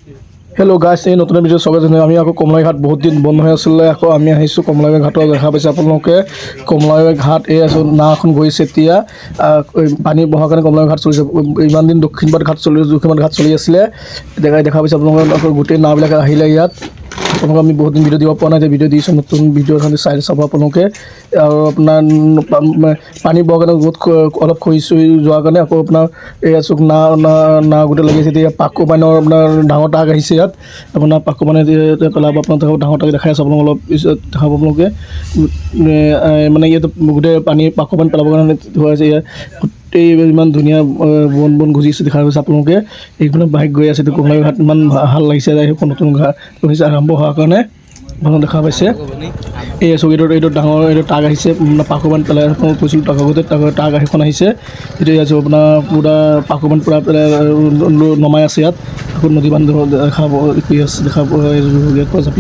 Hello' গাইছ, এই নতুন ভিডিঅ' চবে জানে আমি আকৌ কমলাবাৰী বহুত দিন বন্ধ হৈ আছিলে। আকৌ আমি আহিছোঁ কমলাবাৰী ঘাটত। দেখা পাইছে আপোনালোকে কমলাবাৰী ঘাট এই আছোঁ, নাও এখন গৈছে এতিয়া পানী বহাৰ কাৰণে কমলাবাৰী ঘাট চলিছে। ইমান দিন দক্ষিণপাট ঘাট চলি আছিলে। দেখা পাইছে আপোনালোকে গোটেই নাওবিলাক আহিলে ইয়াত। আপোনালোকে আমি বহুত দিন ভিডিঅ' দিব পৰা নাই, এতিয়া ভিডিঅ' দিছোঁ। নতুন ভিডিঅ' খালি চাই চাব আপোনালোকে। আৰু আপোনাৰ পানী বহাৰ কাৰণে বহুত অলপ খহি চহি যোৱাৰ কাৰণে আকৌ আপোনাৰ এই আছোঁ নাও গোটেই লাগি আছে। এতিয়া পাকো পানৰ আপোনাৰ ডাঙৰ টাক আহিছে ইয়াত। আপোনাৰ পাকো পানে পেলাব আপোনাক ডাঙৰ টাক দেখাই আছে আপোনালোক অলপ পিছত দেখাব আপোনালোকে। মানে ইয়াত গোটেই পানী পাকো পান পেলাবৰ কাৰণে হৈ আছে ইয়াত। গোটেই ইমান ধুনীয়া বন গজি আছে দেখা পাইছে আপোনালোকে। এইখনত বাইক গৈ আছে কমলাবাৰী ঘাট, ইমান ভাল লাগিছে নতুন ঘাট হৈছে আৰম্ভ হোৱাৰ কাৰণে আপোনালোকে দেখা পাইছে। এই আছোঁ এইটো ডাঙৰ এইটো টাক আহিছে, পাকো পান পেলাই আপোনালোক কৈছিলোঁ আগতে টাক এখন আহিছে। এতিয়া আছোঁ আপোনাৰ পূৰা পাকো পান পূৰা নমাই আছে ইয়াত। আকৌ নদী বান্ধ দেখাব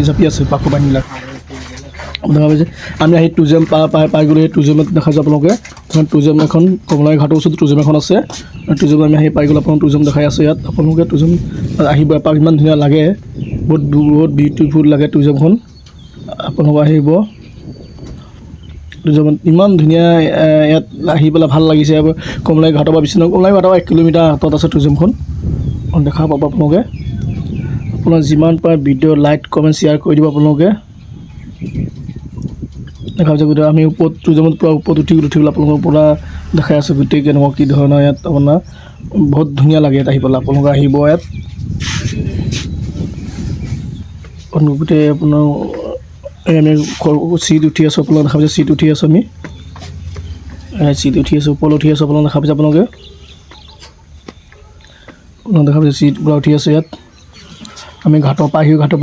জাপি আছে পাকো পানীবিলাক দেখা পাইছে। আমি আহি টুজিয়াম পাই গ'লোঁ। সেই টুজিয়ামত দেখাইছোঁ আপোনালোকে টুজিয়াম এখন কমলাবাৰী ঘাটৰ ওচৰত টুজিয়াম এখন আছে। টুজিয়াম আমি আহি পাই গ'লোঁ। আপোনালোক টুজিয়াম দেখাই আছে ইয়াত। আপোনালোকে টুজিয়াম আহিব এপাক, ইমান ধুনীয়া লাগে, বহুত বিউটিফুল লাগে টুজিয়ামখন। আপোনালোক আহিব টুজিয়ামত, ইমান ধুনীয়া ইয়াত আহি পেলাই ভাল লাগিছে। কমলাবাৰী ঘাটৰ পৰা বেছি নহয়, কমলাবাৰী ঘাটৰ পৰা 1 কিলোমিটাৰ আঁতৰত আছে টুজিয়ামখন। দেখা পাব আপোনালোকে। আপোনাৰ যিমান পাৰে ভিডিঅ' লাইক কমেণ্ট শ্বেয়াৰ কৰি দিব আপোনালোকে। দেখা পাইছে গোটেই আমি ওপৰত টুজিয়ামত পূৰা ওপৰত উঠি পেলাই আপোনালোকৰ পূৰা দেখাই আছোঁ গোটেই কেনেকুৱা কি ধৰণৰ ইয়াত আপোনাৰ বহুত ধুনীয়া লাগে ইয়াত আহি পেলাই। আপোনালোকে আহিব ইয়াত গোটেই আপোনাৰ আমি চিট উঠি আছোঁ। আপোনালোকে দেখা পাইছে চিট উঠি আছোঁ, আমি চিট উঠি আছোঁ, ওপৰত উঠি আছোঁ। আপোনালোকে দেখা পাইছে আপোনালোকে দেখা পাইছে চিট পূৰা উঠি আছে ইয়াত। আমি ঘাটৰ পৰা আহি আকৌ